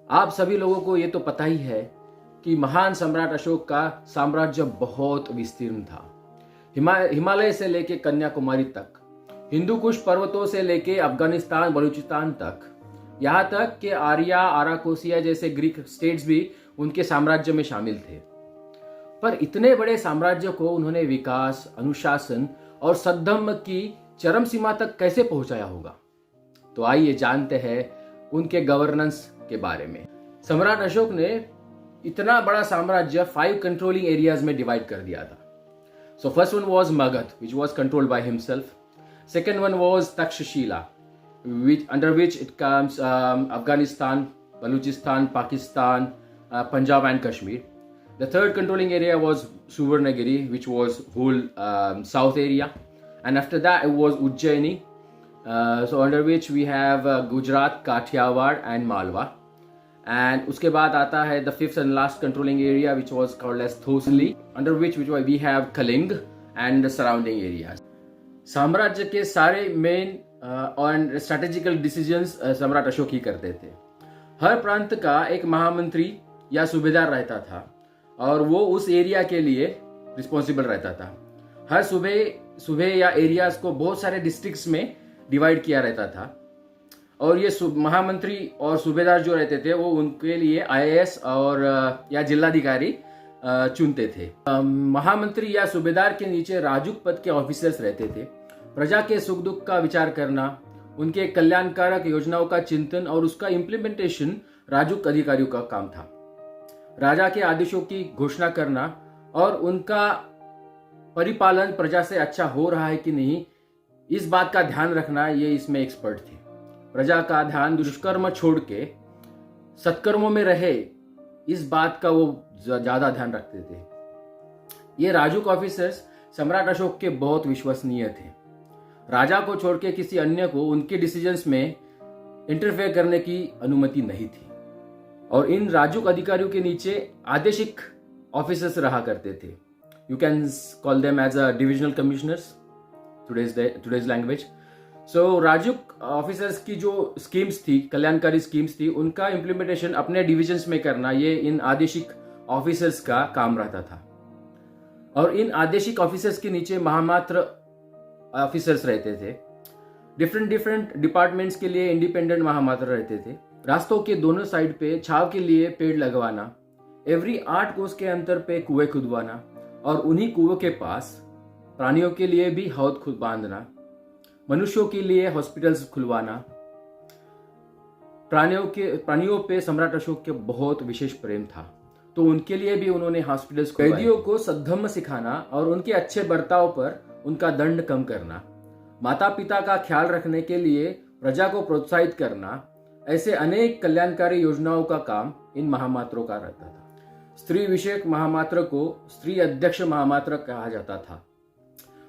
आप सभी लोगों को ये तो पता ही है कि महान सम्राट अशोक का साम्राज्य बहुत विस्तीर्ण था। हिमालय से लेके कन्याकुमारी तक, हिंदू कुश पर्वतों से लेके अफगानिस्तान बलूचिस्तान तक, यहाँ तक कि आर्या आराकोसिया जैसे ग्रीक स्टेट्स भी उनके साम्राज्य में शामिल थे। पर इतने बड़े साम्राज्य को उन्होंने विकास, अनुशासन और सद्धम्म की चरम सीमा तक कैसे पहुंचाया होगा। तो आइए जानते हैं उनके गवर्नेंस के बारे में। सम्राट अशोक ने इतना बड़ा साम्राज्य 5 कंट्रोलिंग एरियाज में डिवाइड कर दिया था। So first one was Magadh, which was controlled by himself. Second one was Takshashila, under which it comes Afghanistan, Balochistan, Pakistan, Punjab and Kashmir. The third controlling area was Suvarnagiri, which was whole south area, and after that it was Ujjaini, so under which we have Gujarat, Kathiawar and Malwa. And उसके बाद आता है the fifth and last controlling area, which was called as Thosli, under which we have Kaling and the surrounding areas. साम्राज्य के सारे main और strategical decisions सम्राट अशोक ही करते थे। हर प्रांत का एक महामंत्री या सूबेदार रहता था और वो उस एरिया के लिए रिस्पॉन्सिबल रहता था। हर सूबे या एरियाज को बहुत सारे डिस्ट्रिक्ट्स में डिवाइड किया रहता था और ये महामंत्री और सूबेदार जो रहते थे वो उनके लिए आईएएस और या जिलाधिकारी चुनते थे। महामंत्री या सूबेदार के नीचे राजूक पद के ऑफिसर्स रहते थे। प्रजा के सुख दुख का विचार करना, उनके कल्याणकारक योजनाओं का चिंतन और उसका इम्प्लीमेंटेशन राजूक अधिकारियों का काम था। राजा के आदेशों की घोषणा करना और उनका परिपालन प्रजा से अच्छा हो रहा है कि नहीं, इस बात का ध्यान रखना, ये इसमें एक्सपर्ट थे। प्रजा का ध्यान दुष्कर्म छोड़ के सत्कर्मों में रहे, इस बात का वो ज्यादा ध्यान रखते थे। ये राजूक ऑफिसर्स सम्राट अशोक के बहुत विश्वसनीय थे। राजा को छोड़ के किसी अन्य को उनके डिसीजंस में इंटरफेयर करने की अनुमति नहीं थी और इन राजूक अधिकारियों के नीचे आदेशिक ऑफिसर्स रहा करते थे। You can call them as a divisional commissioners today's language. So राजूक ऑफिसर्स की जो स्कीम्स थी, कल्याणकारी स्कीम्स थी, उनका इम्प्लीमेंटेशन अपने डिविजन्स में करना, ये इन आदेशिक ऑफिसर्स का काम रहता था। और इन आदेशिक ऑफिसर्स के नीचे महामात्र ऑफिसर्स रहते थे। डिफरेंट डिपार्टमेंट्स के लिए इंडिपेंडेंट महामात्र रहते थे। रास्तों के दोनों साइड पे छाव के लिए पेड़ लगवाना, एवरी 8 कोस के अंतर पे कुएं खुदवाना और उन्हीं कुओं के पास प्राणियों के लिए भी हौद खुद बांधना, मनुष्यों के लिए हॉस्पिटल्स खुलवाना। प्राणियों पे सम्राट अशोक के बहुत विशेष प्रेम था, तो उनके लिए भी उन्होंने हॉस्पिटल्स, कैदियों को सद्धम्म सिखाना और उनके अच्छे बर्ताव पर उनका दंड कम करना, माता पिता का ख्याल रखने के लिए प्रजा को प्रोत्साहित करना, ऐसे अनेक कल्याणकारी योजनाओं का काम इन महामात्रों का रहता था। स्त्री विषयक महामात्र को स्त्री अध्यक्ष महामात्र कहा जाता था।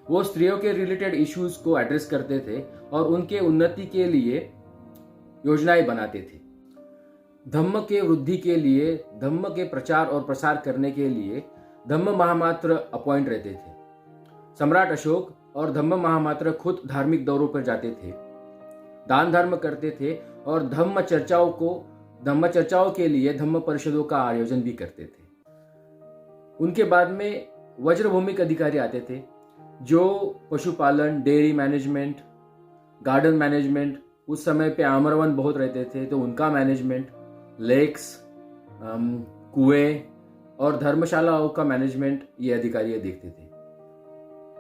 वो स्त्रियों के रिलेटेड इश्यूज को एड्रेस करते थे और उनके उन्नति के लिए योजनाएं बनाते थे। धम्म के वृद्धि के लिए, धम्म के प्रचार और प्रसार करने के लिए धम्म महामात्र अपॉइंट रहते थे। सम्राट अशोक और धम्म महामात्र खुद धार्मिक दौरों पर जाते थे, दान धर्म करते थे और धम्म चर्चाओं के लिए धम्म परिषदों का आयोजन भी करते थे। उनके बाद में वज्रभूमिक अधिकारी आते थे जो पशुपालन, डेयरी मैनेजमेंट, गार्डन मैनेजमेंट, उस समय पे आमरवन बहुत रहते थे तो उनका मैनेजमेंट, लेक्स, कुएं और धर्मशालाओं का मैनेजमेंट ये अधिकारी देखते थे।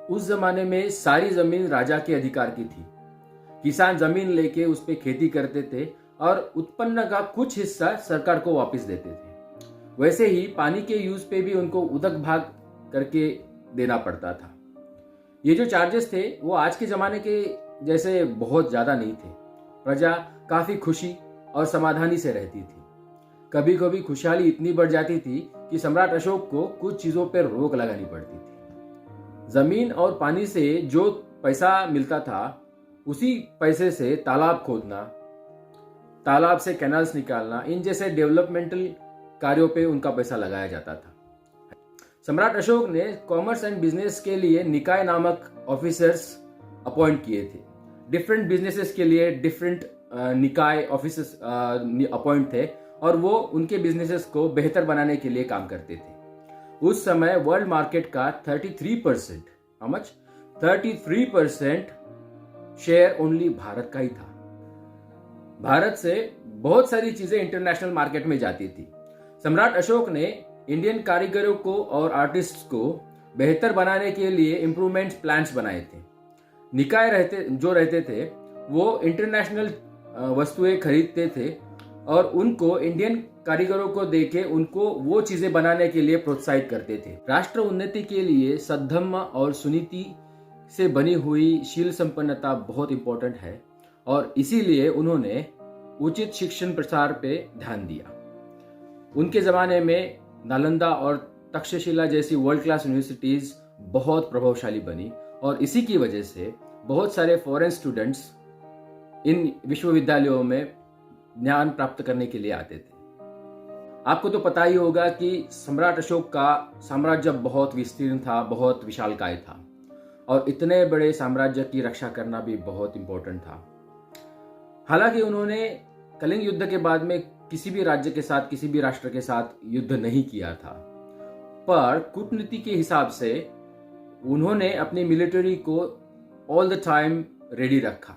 उस जमाने में सारी जमीन राजा के अधिकार की थी। किसान जमीन लेके उस पे खेती करते थे और उत्पन्न का कुछ हिस्सा सरकार को वापस देते थे। वैसे ही पानी के यूज पे भी उनको उदक भाग करके देना पड़ता था। ये जो चार्जेस थे वो आज के जमाने के जैसे बहुत ज्यादा नहीं थे। प्रजा काफी खुशी और समाधानी से रहती थी। कभी कभी खुशहाली इतनी बढ़ जाती थी कि सम्राट अशोक को कुछ चीजों पर रोक लगानी पड़ती थी। जमीन और पानी से जो पैसा मिलता था उसी पैसे से तालाब खोदना, तालाब से कैनाल्स निकालना, इन जैसे डेवलपमेंटल कार्यों पे उनका पैसा लगाया जाता था। सम्राट अशोक ने कॉमर्स एंड बिजनेस के लिए निकाय नामक ऑफिसर्स अपॉइंट किए थे। डिफरेंट बिजनेसेस के लिए डिफरेंट निकाय ऑफिसर्स अपॉइंट थे और वो उनके बिजनेसेस को बेहतर बनाने के लिए काम करते थे। उस समय वर्ल्ड मार्केट का 33%, how much, 33% share only Bharat का ही था। भारत से बहुत सारी चीजें इंटरनेशनल मार्केट में जाती थी। सम्राट अशोक ने इंडियन कारीगरों को और आर्टिस्ट्स को बेहतर बनाने के लिए इम्प्रूवमेंट प्लान्स बनाए थे। निकाय रहते थे वो इंटरनेशनल वस्तुएं खरीदते थे और उनको इंडियन कारीगरों को देके उनको वो चीजें बनाने के लिए प्रोत्साहित करते थे। राष्ट्र उन्नति के लिए सद्धम्म और सुनीति से बनी हुई शील संपन्नता बहुत इंपॉर्टेंट है और इसीलिए उन्होंने उचित शिक्षण प्रसार पे ध्यान दिया। उनके जमाने में नालंदा और तक्षशिला जैसी वर्ल्ड क्लास यूनिवर्सिटीज बहुत प्रभावशाली बनी और इसी की वजह से बहुत सारे फॉरेन स्टूडेंट्स इन विश्वविद्यालयों में ज्ञान प्राप्त करने के लिए आते थे। आपको तो पता ही होगा कि सम्राट अशोक का साम्राज्य बहुत विस्तीर्ण था, बहुत विशालकाय था और इतने बड़े साम्राज्य की रक्षा करना भी बहुत इंपॉर्टेंट था। हालांकि उन्होंने कलिंग युद्ध के बाद में किसी भी राज्य के साथ, किसी भी राष्ट्र के साथ युद्ध नहीं किया था, पर कूटनीति के हिसाब से उन्होंने अपनी मिलिट्री को ऑल द टाइम रेडी रखा।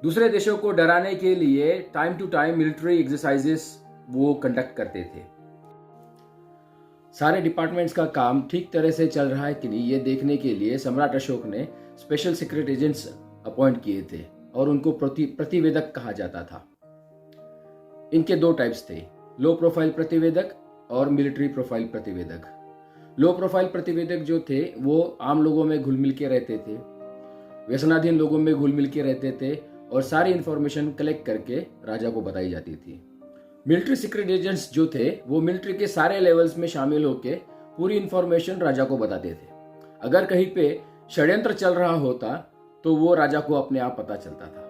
दूसरे देशों को डराने के लिए time to time military exercises वो कंडक्ट करते थे। सारे डिपार्टमेंट्स का काम ठीक तरह से चल रहा है कि नहीं, ये देखने के लिए सम्राट अशोक ने स्पेशल सीक्रेट एजेंट्स अपॉइंट किए थे और उनको प्रतिवेदक कहा जाता था। इनके दो टाइप्स थे, लो प्रोफाइल प्रतिवेदक और मिलिट्री प्रोफाइल प्रतिवेदक। लो प्रोफाइल प्रतिवेदक जो थे वो आम लोगों में घुल मिल के रहते थे, व्यसनाधीन लोगों में घुल मिल के रहते थे और सारी इंफॉर्मेशन कलेक्ट करके राजा को बताई जाती थी। मिलिट्री सीक्रेट एजेंट्स जो थे वो मिलिट्री के सारे लेवल्स में शामिल होकर पूरी इंफॉर्मेशन राजा को बताते थे। अगर कहीं पे षड्यंत्र चल रहा होता तो वो राजा को अपने आप पता चलता था।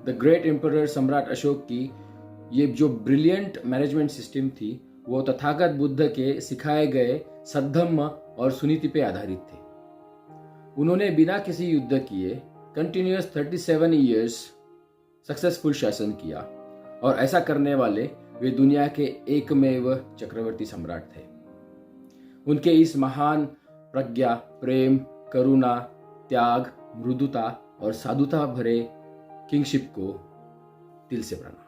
द ग्रेट एम्परर सम्राट अशोक की ये जो ब्रिलियंट मैनेजमेंट सिस्टम थी वो तथागत बुद्ध के सिखाए गए सद्धम्म और सुनीति पे आधारित थे। उन्होंने बिना किसी युद्ध किए कंटिन्यूअस 37 ईयर्स सक्सेसफुल शासन किया और ऐसा करने वाले वे दुनिया के एकमेव चक्रवर्ती सम्राट थे। उनके इस महान प्रज्ञा, प्रेम, करुणा, त्याग, मृदुता और साधुता भरे किंगशिप को दिल से प्रणाम।